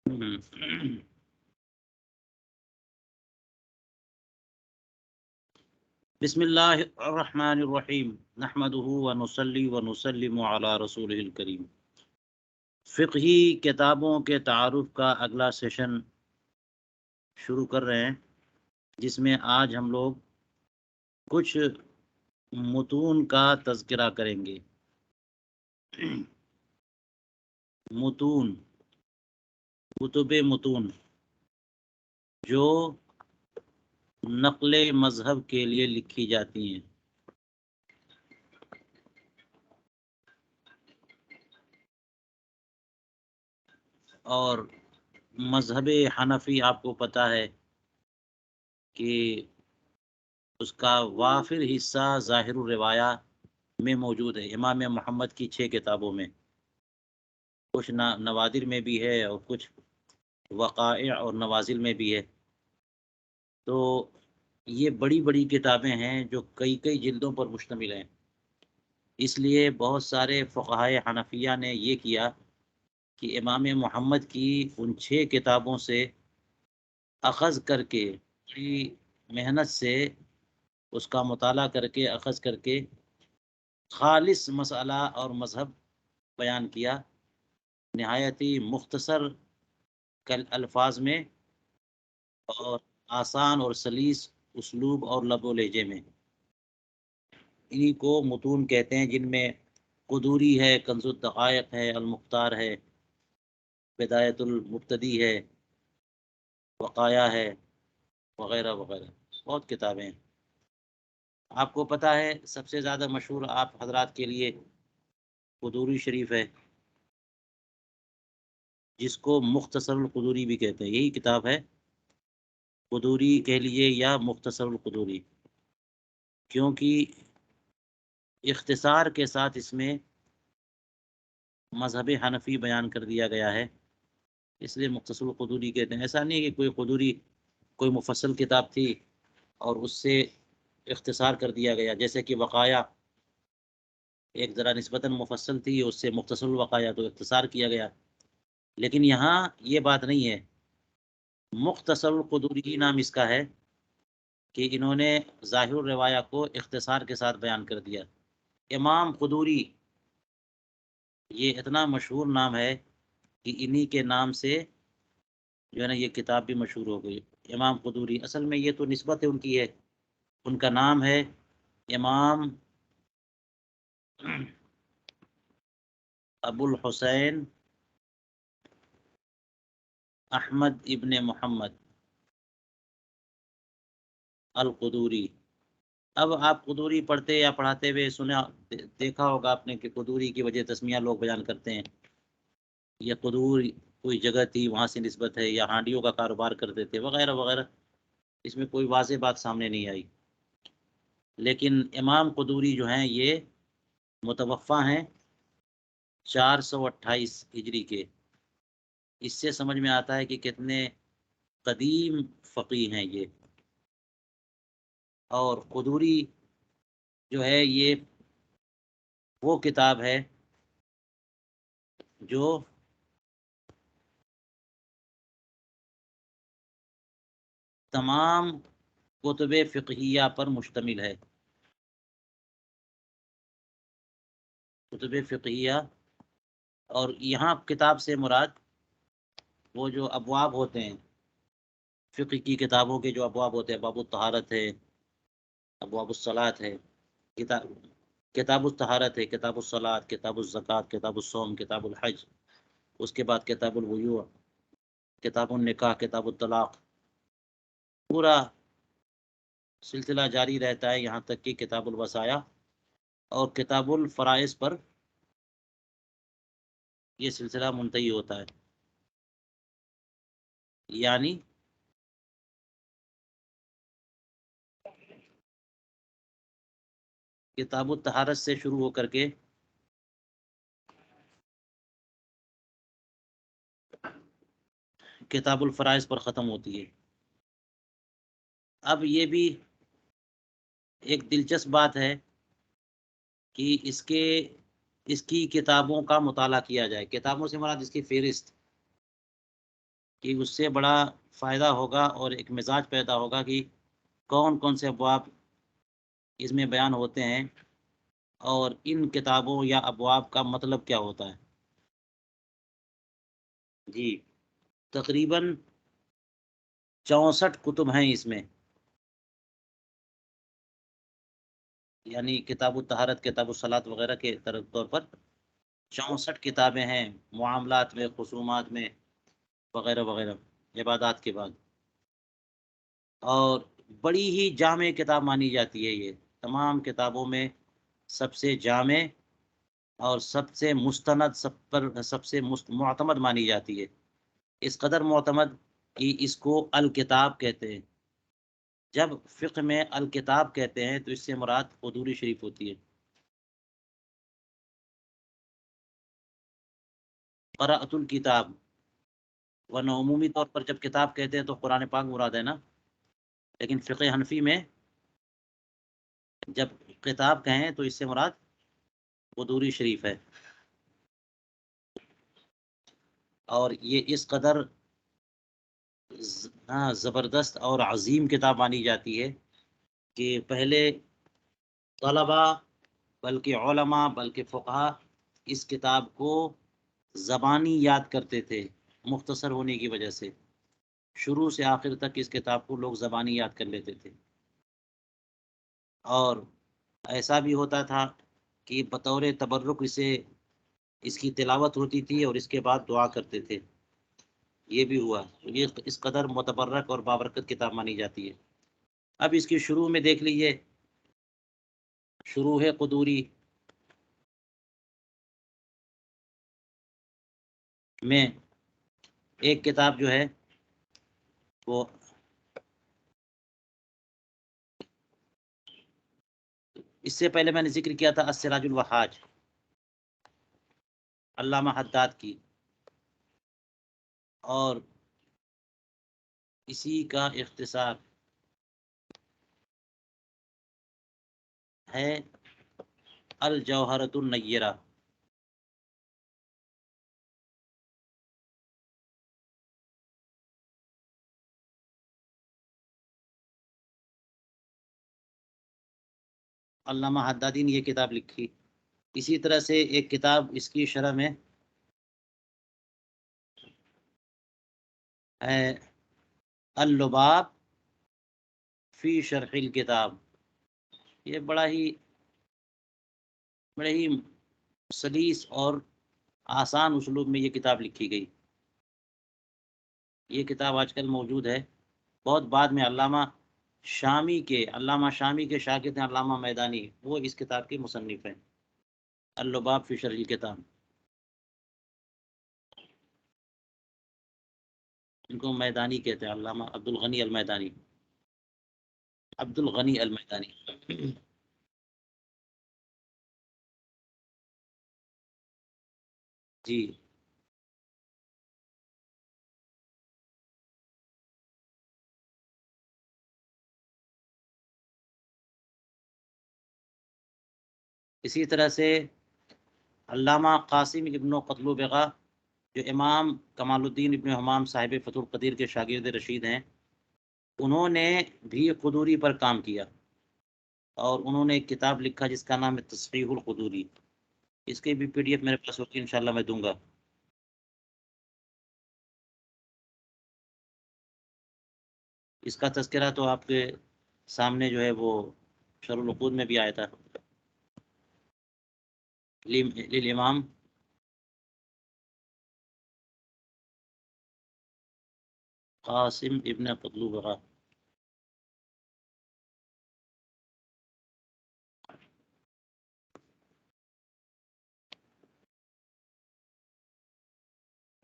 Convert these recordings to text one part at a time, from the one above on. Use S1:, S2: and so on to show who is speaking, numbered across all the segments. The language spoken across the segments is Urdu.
S1: بسم اللہ الرحمن الرحیم نحمده ونصلی ونسلم علی رسولہ الکریم۔ فقہی کتابوں کے تعارف کا اگلا سیشن شروع کر رہے ہیں، جس میں آج ہم لوگ کچھ متون کا تذکرہ کریں گے۔ متون، کتب متون جو نقل مذہب کے لیے لکھی جاتی ہیں۔ اور مذہب حنفی آپ کو پتہ ہے کہ اس کا وافر حصہ ظاہر الروایہ میں موجود ہے، امام محمد کی 6 کتابوں میں، کچھ نوادر میں بھی ہے اور کچھ وقائع اور نوازل میں بھی ہے۔ تو یہ بڑی بڑی کتابیں ہیں جو کئی جلدوں پر مشتمل ہیں، اس لیے بہت سارے فقہائے حنفیہ نے یہ کیا کہ امام محمد کی ان 6 کتابوں سے اخذ کر کے، بڑی محنت سے اس کا مطالعہ کر کے اخذ کر کے خالص مسئلہ اور مذہب بیان کیا، نہایت ہی مختصر الفاظ میں اور آسان اور سلیس اسلوب اور لب و لہجے میں۔ انہی کو متون کہتے ہیں، جن میں قدوری ہے، کنز الدقائق ہے، المختار ہے، بدایت المبتدی ہے، وقایہ ہے، وغیرہ وغیرہ، بہت کتابیں ہیں۔ آپ کو پتہ ہے سب سے زیادہ مشہور آپ حضرات کے لیے قدوری شریف ہے، جس کو مختصر القدوری بھی کہتے ہیں۔ یہی کتاب ہے، قدوری کہہ لیجیے یا مختصر القدوری، کیونکہ اختصار کے ساتھ اس میں مذہب حنفی بیان کر دیا گیا ہے، اس لیے مختصر القدوری کہتے ہیں۔ ایسا نہیں کہ کوئی قدوری کوئی مفصل کتاب تھی اور اس سے اختصار کر دیا گیا، جیسے کہ وقایہ ایک ذرا نسبتاً مفصل تھی، اس سے مختصر الوقایہ تو اختصار کیا گیا، لیکن یہاں یہ بات نہیں ہے۔ مختصر القدوری نام اس کا ہے کہ انہوں نے ظاہر الروایہ کو اختصار کے ساتھ بیان کر دیا۔ امام قدوری یہ اتنا مشہور نام ہے کہ انہی کے نام سے جو ہے نا یہ کتاب بھی مشہور ہو گئی، امام قدوری۔ اصل میں یہ تو نسبت ہے ان کی ہے، ان کا نام ہے امام ابو الحسین احمد ابن محمد القدوری۔ اب آپ قدوری پڑھتے یا پڑھاتے ہوئے سنا دیکھا ہوگا آپ نے کہ قدوری کی وجہ تسمیہ لوگ بیان کرتے ہیں، یا قدور کوئی جگہ تھی وہاں سے نسبت ہے، یا ہانڈیوں کا کاروبار کرتے تھے، وغیرہ وغیرہ۔ اس میں کوئی واضح بات سامنے نہیں آئی، لیکن امام قدوری جو ہیں یہ متوفی ہیں 428 ہجری کے۔ اس سے سمجھ میں آتا ہے کہ کتنے قدیم فقیہ ہیں یہ۔ اور قدوری جو ہے یہ وہ کتاب ہے جو تمام کتب فقہیہ پر مشتمل ہے۔ کتب فقہیہ، اور یہاں کتاب سے مراد وہ جو ابواب ہوتے ہیں، فقہ کی کتابوں کے جو ابواب ہوتے ہیں، باب الطہارت ہے، ابواب الصلاۃ ہے، کتاب الطہارت ہے، کتاب الصلاۃ، کتاب الزکوٰۃ، کتاب الصوم، کتاب الحج، اس کے بعد کتاب البیوع، کتاب النکاح، کتاب الطلاق، پورا سلسلہ جاری رہتا ہے یہاں تک کہ کتاب الوصایا اور کتاب الفرائض پر یہ سلسلہ منتہی ہوتا ہے۔ یعنی کتاب الطہارت سے شروع ہو کر کے کتاب الفرائض پر ختم ہوتی ہے۔ اب یہ بھی ایک دلچسپ بات ہے کہ اس کی کتابوں کا مطالعہ کیا جائے۔ کتابوں سے مراد اس کی فہرست، کہ اس سے بڑا فائدہ ہوگا اور ایک مزاج پیدا ہوگا کہ کون کون سے ابواب اس میں بیان ہوتے ہیں اور ان کتابوں یا ابواب کا مطلب کیا ہوتا ہے۔ جی، تقریباً 64 کتب ہیں اس میں، یعنی کتاب الطہارت، کتاب الصلاۃ وغیرہ کے طور پر 64 کتابیں ہیں، معاملات میں، خصومات میں، وغیرہ وغیرہ، عبادات کے بعد، اور بڑی ہی جامع کتاب مانی جاتی ہے یہ، تمام کتابوں میں سب سے جامع اور سب سے مستند، سب سے معتمد مانی جاتی ہے، اس قدر معتمد کہ اس کو الکتاب کہتے ہیں۔ جب فقہ میں الکتاب کہتے ہیں تو اس سے مراد قدوری شریف ہوتی ہے۔ قرأت الکتاب، ورنہ عمومی طور پر جب کتاب کہتے ہیں تو قرآن پاک مراد ہے نا، لیکن فقہ حنفی میں جب کتاب کہیں تو اس سے مراد قدوری شریف ہے، اور یہ اس قدر زبردست اور عظیم کتاب مانی جاتی ہے کہ پہلے طلباء، بلکہ علماء، بلکہ فقہا اس کتاب کو زبانی یاد کرتے تھے، مختصر ہونے کی وجہ سے شروع سے آخر تک اس کتاب کو لوگ زبانی یاد کر لیتے تھے، اور ایسا بھی ہوتا تھا کہ بطور تبرک اس کی تلاوت ہوتی تھی اور اس کے بعد دعا کرتے تھے، یہ بھی ہوا، یہ اس قدر متبرک اور بابرکت کتاب مانی جاتی ہے۔ اب اس کی شروع میں دیکھ لیجئے، شروع ہے قدوری میں ایک کتاب جو ہے وہ اس سے پہلے میں نے ذکر کیا تھا السراج الوہاج، علامہ حداد کی، اور اسی کا اختصار ہے الجوہرۃ النیرہ۔ علامہ حدادی نے یہ کتاب لکھی۔ اسی طرح سے ایک کتاب اس کی شرح میں ہے اللباب فی شرح الکتاب، یہ بڑے ہی سلیس اور آسان اسلوب میں یہ کتاب لکھی گئی۔ یہ کتاب آج کل موجود ہے، بہت بعد میں علامہ شامی کے شاگرد ہیں علامہ میدانی، وہ اس کتاب کے مصنف ہیں، اللباب فی شرح الکتاب، ان کو میدانی کہتے ہیں، علامہ عبد الغنی المیدانی، عبد الغنی المیدانی۔ جی، اسی طرح سے علامہ قاسم ابن قتلبغہ، جو امام کمال الدین ابن حمام صاحب فتح القدیر کے شاگرد رشید ہیں، انہوں نے بھی قدوری پر کام کیا، اور انہوں نے ایک کتاب لکھا جس کا نام ہے تصحیح القدوری، اس کی بھی پی ڈی ایف میرے پاس ہوتی ہے، انشاءاللہ میں دوں گا۔ اس کا تذکرہ تو آپ کے سامنے جو ہے وہ شرح العقود میں بھی آیا تھا، للامام قاسم ابن قتلبغہ۔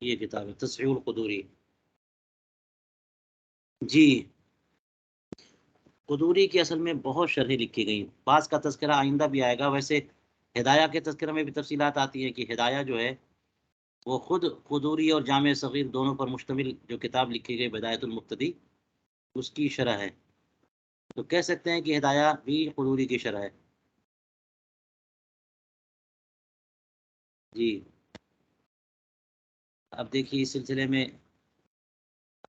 S1: یہ کتاب ہے تصحیح القدوری۔ جی، قدوری کی اصل میں بہت شرحیں لکھی گئی، بعض کا تذکرہ آئندہ بھی آئے گا، ویسے ہدایہ کے تذکرہ میں بھی تفصیلات آتی ہیں کہ ہدایہ جو ہے وہ خود قدوری اور جامع صغیر دونوں پر مشتمل جو کتاب لکھی گئی بدایت المقتدی، اس کی شرح ہے، تو کہہ سکتے ہیں کہ ہدایہ بھی قدوری کی شرح ہے۔ جی، اب دیکھیے اس سلسلے میں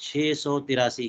S1: 683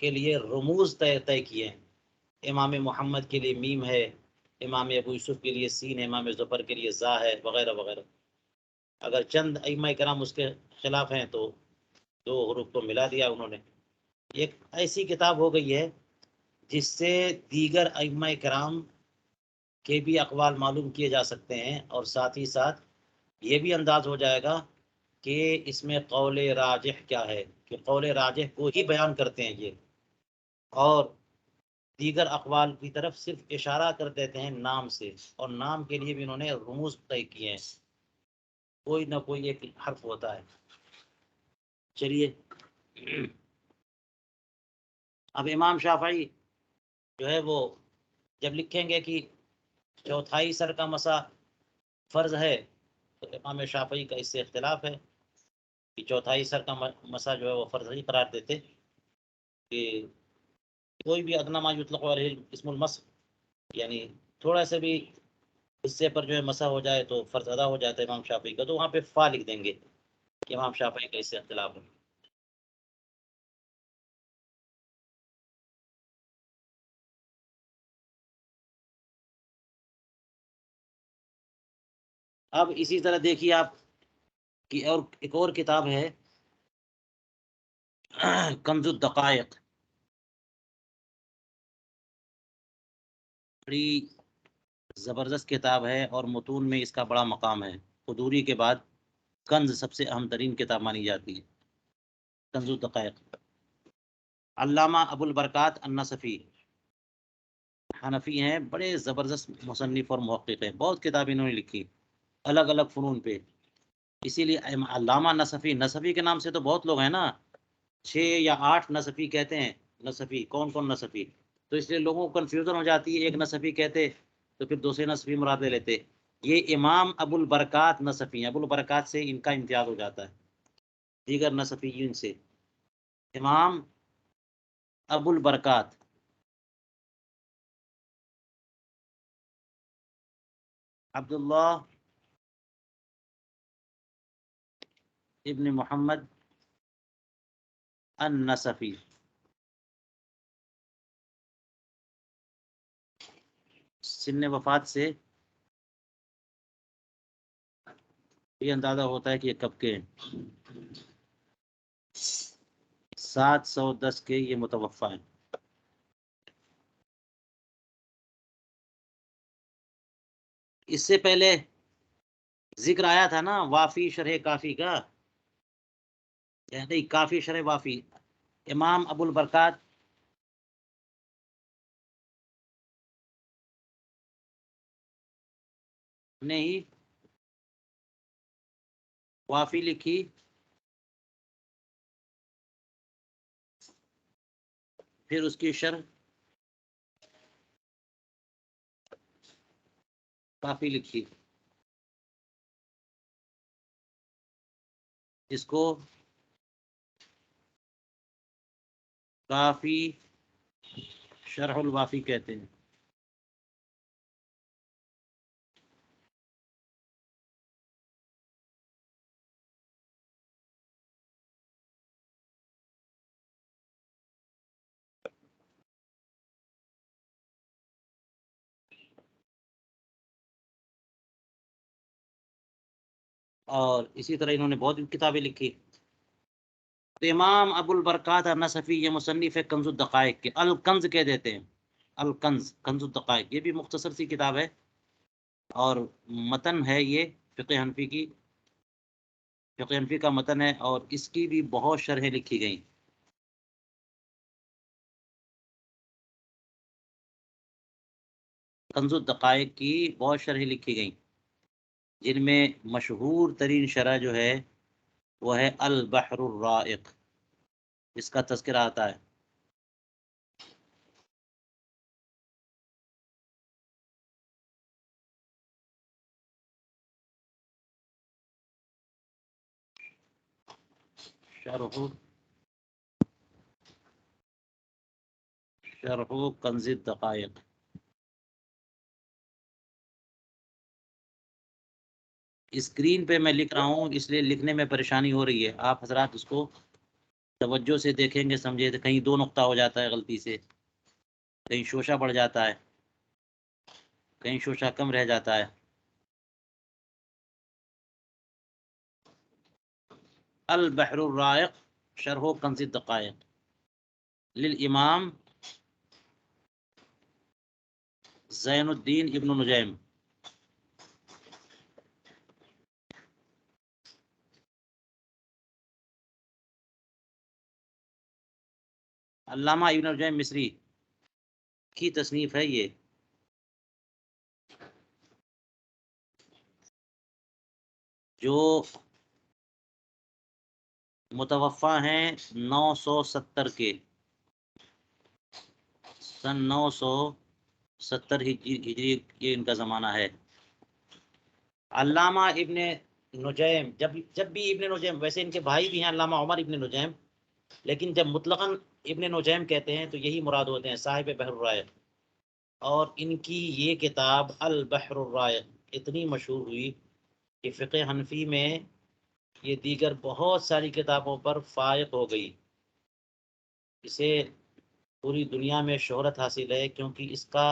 S1: کے لیے رموز طے کیے ہیں. امام محمد کے لیے میم ہے، امام ابو یوسف کے لیے سین ہے، امام ظفر کے لیے زا ہے، وغیرہ وغیرہ. اگر چند ائمہ کرام اس کے خلاف ہیں تو 2 حروف کو ملا دیا انہوں نے. ایک ایسی کتاب ہو گئی ہے جس سے دیگر ائمہ کرام کے بھی اقوال معلوم کیے جا سکتے ہیں، اور ساتھ ہی ساتھ یہ بھی انداز ہو جائے گا کہ اس میں قول راجح کیا ہے، کہ قول راجح کو ہی بیان کرتے ہیں یہ، اور دیگر اقوال کی طرف صرف اشارہ کر دیتے ہیں نام سے، اور نام کے لیے بھی انہوں نے رموز طے کیے ہیں، کوئی نہ کوئی ایک حرف ہوتا ہے. چلیے، اب امام شافعی جو ہے وہ جب لکھیں گے کہ چوتھائی سر کا مسا فرض ہے، تو امام شافعی کا اس سے اختلاف ہے کہ چوتھائی سر کا مسا جو ہے وہ فرض نہیں قرار دیتے، کہ کوئی بھی ادنا ما یطلق علیہ اسم المس، یعنی تھوڑا سا بھی حصے پر جو ہے مسا ہو جائے تو فرض ادا ہو جاتا ہے امام شافعی کا، تو وہاں پہ فا لکھ دیں گے کہ امام شافعی کا اس سے اختلاف ہے. اب اسی طرح دیکھیے آپ کہ اور ایک اور کتاب ہے کنز الدقائق، بڑی زبردست کتاب ہے اور متون میں اس کا بڑا مقام ہے. قدوری کے بعد کنز سب سے اہم ترین کتاب مانی جاتی ہے، کنز الدقائق. علامہ ابو البرکات النصفی حنفی ہیں، بڑے زبردست مصنف اور محقق ہیں، بہت کتابیں انہوں نے لکھی الگ الگ فنون پہ. اسی لیے علامہ نصفی کے نام سے تو بہت لوگ ہیں نا، 6 یا 8 نصفی کہتے ہیں. نصفی کون کون نصفی، تو اس لیے لوگوں کو کنفیوژن ہو جاتی ہے، ایک نصفی کہتے تو پھر دوسرے نصفی مراد لے لیتے. یہ امام ابو البرکات نصفی ہیں، ابو البرکات سے ان کا امتیاز ہو جاتا ہے دیگر نصفیین سے. امام ابو البرکات عبداللہ ابن محمد النصفی. سن وفات سے یہ اندازہ ہوتا ہے کہ یہ کب کے 710 کے یہ متوفا ہیں. اس سے پہلے ذکر آیا تھا نا وافی شرح کافی کا، نہیں کافی شرح وافی. امام ابو البرکات نے ہی وافی لکھی، پھر اس کی شرح کافی لکھی، جس کو کافی شرح الوافی کہتے ہیں. اور اسی طرح انہوں نے بہت کتابیں لکھی. تو امام ابو البرکات النصفی یہ مصنف ہے کنز الدقائق کے، الکنز کہہ دیتے ہیں، الکنز کنز الدقائق. یہ بھی مختصر سی کتاب ہے اور متن ہے یہ فقہ حنفی کی، فقہ حنفی کا متن ہے، اور اس کی بھی بہت شرحیں لکھی گئیں. کنز الدقائق کی بہت شرحیں لکھی گئیں، جن میں مشہور ترین شرح جو ہے وہ ہے البحر الرائق، اس کا تذکرہ آتا ہے. شرح کنز الدقائق. اسکرین پہ میں لکھ رہا ہوں، اس لیے لکھنے میں پریشانی ہو رہی ہے، آپ حضرات اس کو توجہ سے دیکھیں گے سمجھے تو کہیں 2 نقطہ ہو جاتا ہے غلطی سے، کہیں شوشہ بڑھ جاتا ہے، کہیں شوشہ کم رہ جاتا ہے۔ البحر الرائق شرح کنز الدقائق للامام زین الدین ابن نجیم۔ علامہ ابن نجیم مصری کی تصنیف ہے یہ۔ جو متوفا ہیں 970 کے، سن 970 ہجری یہ ان کا زمانہ ہے۔ علامہ ابن نجیم جب بھی ابن نجیم، ویسے ان کے بھائی بھی ہیں علامہ عمر ابن نجیم، لیکن جب مطلقاً ابن نجیم کہتے ہیں تو یہی مراد ہوتے ہیں صاحب بحر الرائق۔ اور ان کی یہ کتاب البحر الرائق اتنی مشہور ہوئی کہ فقہ حنفی میں یہ دیگر بہت ساری کتابوں پر فائق ہو گئی۔ اسے پوری دنیا میں شہرت حاصل ہے کیونکہ اس کا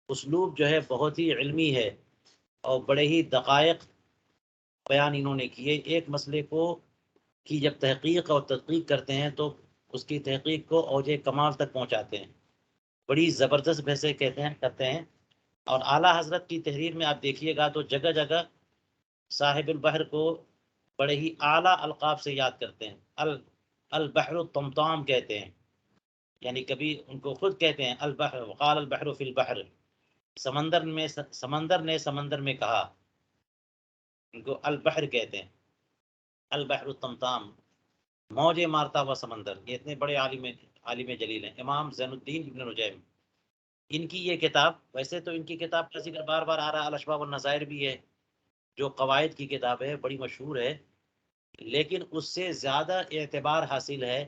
S1: اسلوب جو ہے بہت ہی علمی ہے اور بڑے ہی دقائق بیان انہوں نے کیے۔ ایک مسئلے کو کی جب تحقیق اور تدقیق کرتے ہیں تو اس کی تحقیق کو اوج کمال تک پہنچاتے ہیں، بڑی زبردست بحثیں کرتے ہیں۔ اور اعلیٰ حضرت کی تحریر میں آپ دیکھیے گا تو جگہ جگہ صاحب البحر کو بڑے ہی اعلیٰ القاب سے یاد کرتے ہیں۔ البحر الطمطام کہتے ہیں، یعنی کبھی ان کو خود کہتے ہیں البحر، وقال البحر فی البحر، سمندر نے سمندر میں کہا، ان کو البحر کہتے ہیں، البحر الطمطام، موجے مارتا ہوا سمندر۔ یہ اتنے بڑے عالم جلیل ہیں امام زین الدین ابن نجیم۔ ان کی یہ کتاب، ویسے تو ان کی کتاب کا ذکر بار بار آ رہا ہے، الاشباح والنظائر بھی ہے جو قواعد کی کتاب ہے، بڑی مشہور ہے، لیکن اس سے زیادہ اعتبار حاصل ہے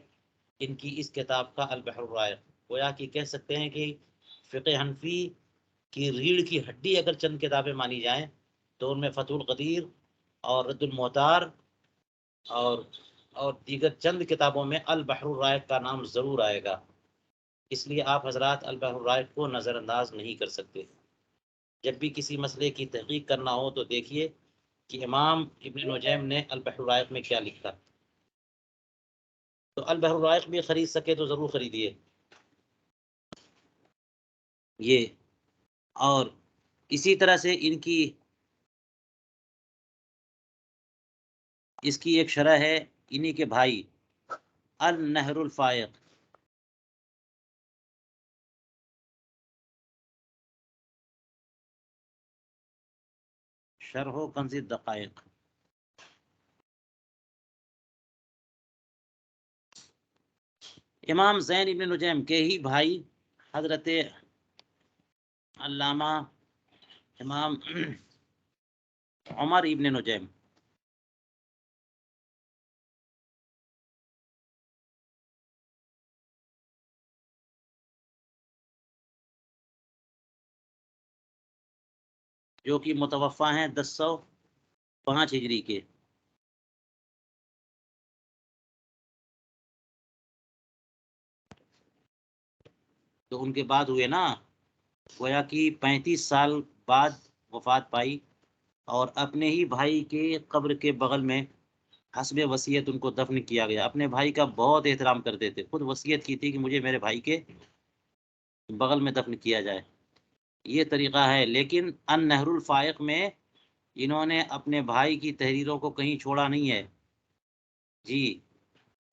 S1: ان کی اس کتاب کا البحر الرائق۔ گویا کہ کہہ سکتے ہیں کہ فقہ حنفی کی ریڑھ کی ہڈی اگر چند کتابیں مانی جائیں تو ان میں فتح القدیر اور رد المحتار اور دیگر چند کتابوں میں البحر الرائق کا نام ضرور آئے گا۔ اس لیے آپ حضرات البحر الرائق کو نظر انداز نہیں کر سکتے۔ جب بھی کسی مسئلے کی تحقیق کرنا ہو تو دیکھیے کہ امام ابن نجیم نے البحر الرائق میں کیا لکھا۔ تو البحر الرائق بھی خرید سکے تو ضرور خریدیے یہ۔ اور اسی طرح سے اس کی ایک شرح ہے انہی کے بھائی النہر الفائق، شرح کنز الدقائق۔ امام زین ابن نجیم کے ہی بھائی حضرت علامہ امام عمر ابن نجیم، جو کہ متوفا ہیں 1005 ہجری کے۔ تو ان کے بعد ہوئے نا، گویا کہ 35 سال بعد وفات پائی، اور اپنے ہی بھائی کے قبر کے بغل میں حسب وصیت ان کو دفن کیا گیا۔ اپنے بھائی کا بہت احترام کرتے تھے، خود وصیت کی تھی کہ مجھے میرے بھائی کے بغل میں دفن کیا جائے، یہ طریقہ ہے۔ لیکن النہر الفائق میں انہوں نے اپنے بھائی کی تحریروں کو کہیں چھوڑا نہیں ہے جی۔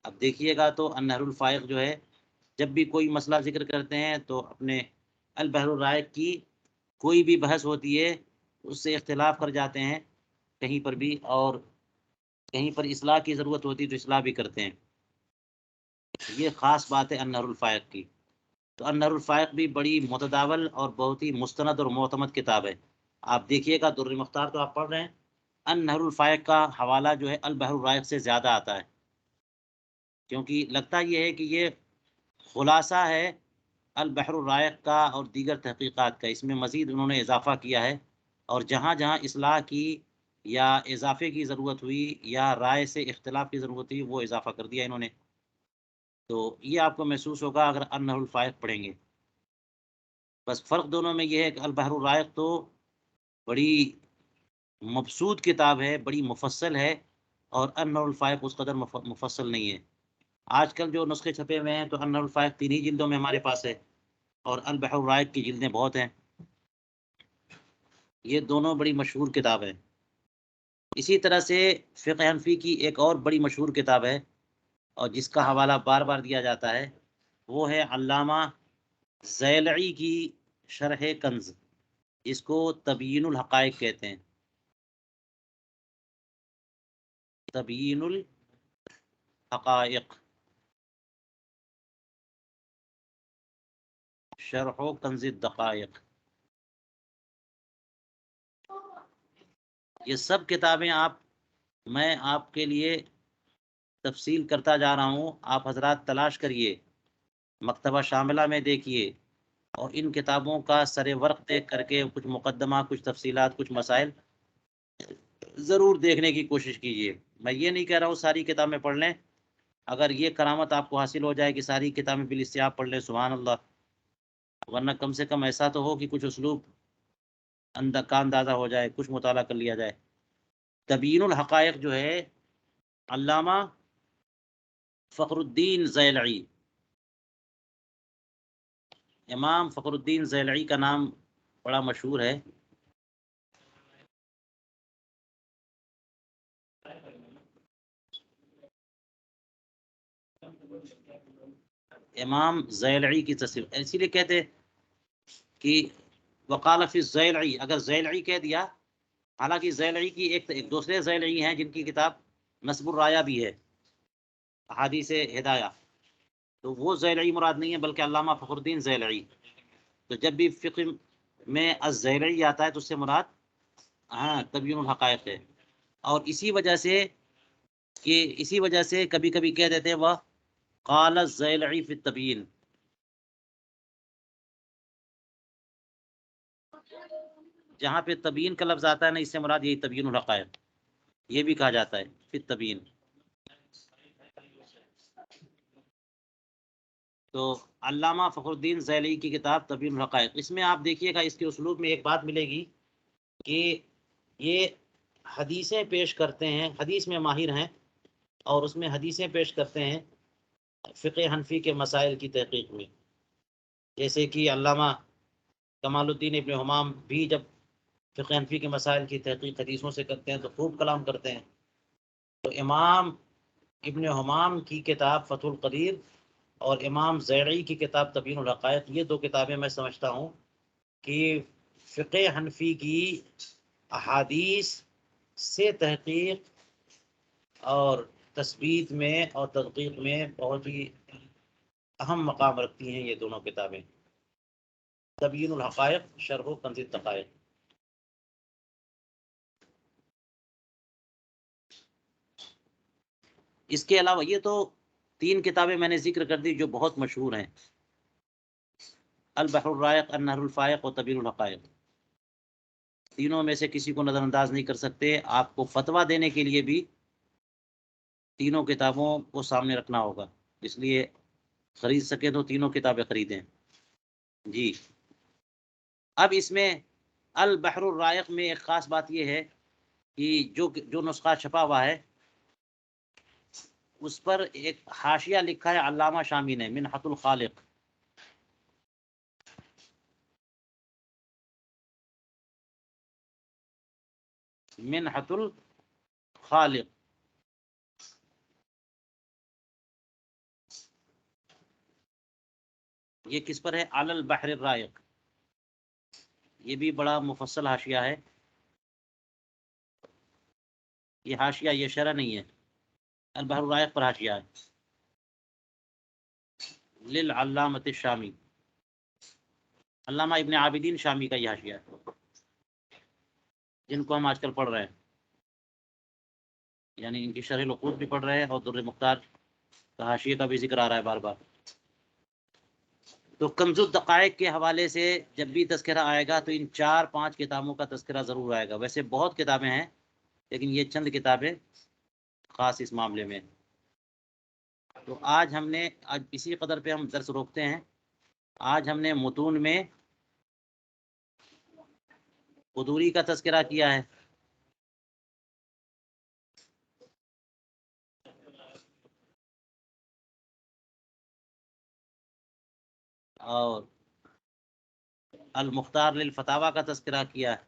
S1: اب دیکھیے گا تو النہر الفائق جو ہے، جب بھی کوئی مسئلہ ذکر کرتے ہیں تو اپنے البحر الرائق کی کوئی بھی بحث ہوتی ہے اس سے اختلاف کر جاتے ہیں کہیں پر بھی، اور کہیں پر اصلاح کی ضرورت ہوتی ہے تو اصلاح بھی کرتے ہیں۔ یہ خاص بات ہے النہر الفائق کی۔ تو النہر الفائق بھی بڑی متداول اور بہت ہی مستند اور معتمد کتاب ہے۔ آپ دیکھیے گا در مختار تو آپ پڑھ رہے ہیں، النہر الفائق کا حوالہ جو ہے البحر الرائق سے زیادہ آتا ہے، کیونکہ لگتا یہ ہے کہ یہ خلاصہ ہے البحر الرائق کا اور دیگر تحقیقات کا۔ اس میں مزید انہوں نے اضافہ کیا ہے، اور جہاں جہاں اصلاح کی یا اضافے کی ضرورت ہوئی یا رائے سے اختلاف کی ضرورت ہوئی وہ اضافہ کر دیا انہوں نے۔ تو یہ آپ کو محسوس ہوگا اگر النحل الفائق پڑھیں گے. بس فرق دونوں میں یہ ہے کہ البحر الرائق تو بڑی مبسوط کتاب ہے، بڑی مفصل ہے، اور النحل الفائق اس قدر مفصل نہیں ہے. آج کل جو نسخے چھپے ہوئے ہیں تو النحل الفائق 3 ہی جلدوں میں ہمارے پاس ہے، اور البحر الرائق کی جلدیں بہت ہیں. یہ دونوں بڑی مشہور کتاب ہیں. اسی طرح سے فقہ حنفی کی ایک اور بڑی مشہور کتاب ہے، اور جس کا حوالہ بار بار دیا جاتا ہے، وہ ہے علامہ زیلعی کی شرح کنز، جس کو تبیین الحقائق کہتے ہیں. تبیین الحقائق، شرح و کنز الدقائق. یہ سب کتابیں میں آپ کے لیے تفصیل کرتا جا رہا ہوں. آپ حضرات تلاش کریے، مکتبہ شاملہ میں دیکھیے، اور ان کتابوں کا سر ورق دیکھ کر کے کچھ مقدمہ، کچھ تفصیلات، کچھ مسائل ضرور دیکھنے کی کوشش کیجیے. میں یہ نہیں کہہ رہا ہوں ساری کتابیں پڑھ لیں. اگر یہ کرامت آپ کو حاصل ہو جائے کہ ساری کتابیں بالاستیاب پڑھ لیں، سبحان اللہ. ورنہ کم سے کم ایسا تو ہو کہ کچھ اسلوب کا اندازہ ہو جائے، کچھ مطالعہ کر لیا جائے. تبیین الحقائق جو ہے علامہ فخر الدین زیلعی، امام فخر الدین زیلعی کا نام بڑا مشہور ہے. امام زیلعی کی تصریف اسی لیے کہتے کہ وقال فی الزیلعی، اگر زیلعی کہہ دیا، حالانکہ زیلعی کی ایک دوسرے زیلعی ہیں جن کی کتاب نصب الرایا بھی ہے، احادیث ہدایہ، تو وہ زیلعی مراد نہیں ہے بلکہ علامہ فخر الدین زیلعی. تو جب بھی فقہ میں الزیلعی آتا ہے تو اس سے مراد تبیین الحقائق ہے. اور اسی وجہ سے کبھی کبھی کہہ دیتے ہیں وہ قال الزیلعی فی التبیین. جہاں پہ تبیین کا لفظ آتا ہے نا، اس سے مراد یہی تبیین الحقائق، یہ بھی کہا جاتا ہے فی التبیین. تو علامہ فخر الدین زیلعی کی کتاب تبیین الحقائق، اس میں آپ دیکھیے گا، اس کے اسلوب میں ایک بات ملے گی کہ یہ حدیثیں پیش کرتے ہیں، حدیث میں ماہر ہیں، اور اس میں حدیثیں پیش کرتے ہیں فقہ حنفی کے مسائل کی تحقیق میں. جیسے کہ علامہ کمال الدین ابن حمام بھی جب فقہ حنفی کے مسائل کی تحقیق حدیثوں سے کرتے ہیں تو خوب کلام کرتے ہیں. تو امام ابن حمام کی کتاب فتح القدیر اور امام زیلعی کی کتاب تبیین الحقائق، یہ 2 کتابیں میں سمجھتا ہوں کہ فقہ حنفی کی احادیث سے تحقیق اور تثبیت میں اور تحقیق میں بہت ہی اہم مقام رکھتی ہیں یہ دونوں کتابیں. تبیین الحقائق، شرح کنز الدقائق. اس کے علاوہ یہ تو 3 کتابیں میں نے ذکر کر دی جو بہت مشہور ہیں، البحر الرائق، النحل الفائق اور تبیین الحقائق. تینوں میں سے کسی کو نظر انداز نہیں کر سکتے. آپ کو فتویٰ دینے کے لیے بھی تینوں کتابوں کو سامنے رکھنا ہوگا، اس لیے خرید سکے تو تینوں کتابیں خریدیں. جی، اب اس میں البحر الرائق میں ایک خاص بات یہ ہے کہ جو نسخہ چھپا ہوا ہے اس پر ایک حاشیہ لکھا ہے علامہ شامی نے، منحۃ الخالق. منحۃ الخالق، یہ کس پر ہے؟ علی البحر الرائق. یہ بھی بڑا مفصل حاشیہ ہے. یہ حاشیہ، یہ شرح نہیں ہے، البحر الرائق پر حاشیہ ہے للعلامۃ الشامی، علامہ ابن عابدین شامی کا یہ حاشیہ ہے، جن کو ہم آج کل پڑھ رہے ہیں، یعنی ان کی شرح العقود بھی پڑھ رہے ہیں اور در مختار کا حاشیے کا بھی ذکر آ رہا ہے بار بار. تو کنز الدقائق کے حوالے سے جب بھی تذکرہ آئے گا تو ان 4-5 کتابوں کا تذکرہ ضرور آئے گا. ویسے بہت کتابیں ہیں لیکن یہ چند کتابیں خاص اس معاملے میں. تو آج اسی قدر پہ ہم درس روکتے ہیں. آج ہم نے متون میں قدوری کا تذکرہ کیا ہے. اور المختار للفتاوی کا تذکرہ کیا ہے.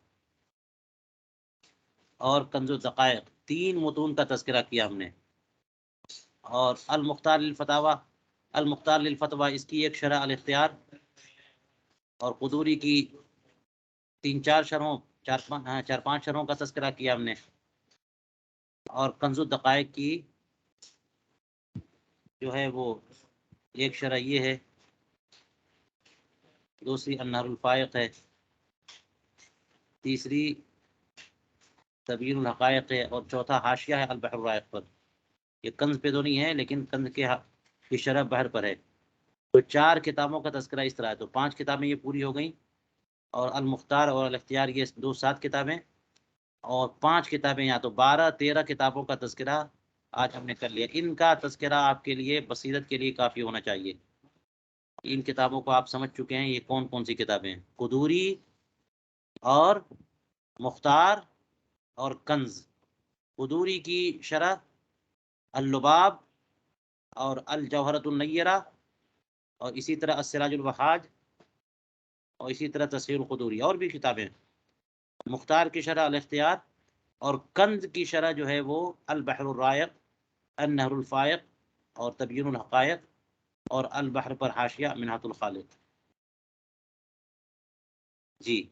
S1: اور کنز الدقائق 3 متون کا تذکرہ کیا ہم نے. اور المختار للفتوی اس کی ایک شرح الاختیار، اور قدوری کی 3-4 شرحوں 4-5 شرحوں کا تذکرہ کیا ہم نے. اور کنز الدقائق کی جو ہے وہ ایک شرح یہ ہے، دوسری النہر الفائق ہے، تیسری تبیین الحقائق ہے، اور چوتھا حاشیہ ہے البحر الرائق پر. یہ کنز پہ تو نہیں ہے لیکن کنز کی شرح بحر پر ہے. تو 4 کتابوں کا تذکرہ اس طرح ہے. تو 5 کتابیں یہ پوری ہو گئیں، اور المختار اور الاختیار یہ 7 کتابیں، اور 5 کتابیں یا تو 12-13 کتابوں کا تذکرہ آج ہم نے کر لیا. ان کا تذکرہ آپ کے لیے بصیرت کے لیے کافی ہونا چاہیے. ان کتابوں کو آپ سمجھ چکے ہیں یہ کون کون سی کتابیں ہیں. قدوری اور مختار اور کنز. قدوری کی شرح اللباب اور الجوہرۃ النیرہ، اور اسی طرح السراج الوہاج، اور اسی طرح تصحیح القدوری، اور بھی کتابیں. مختار کی شرح الاختیار، اور کنز کی شرح جو ہے وہ البحر الرائق، النہر الفائق، اور تبیین الحقائق، اور البحر پر حاشیہ منہاۃ الخالق. جی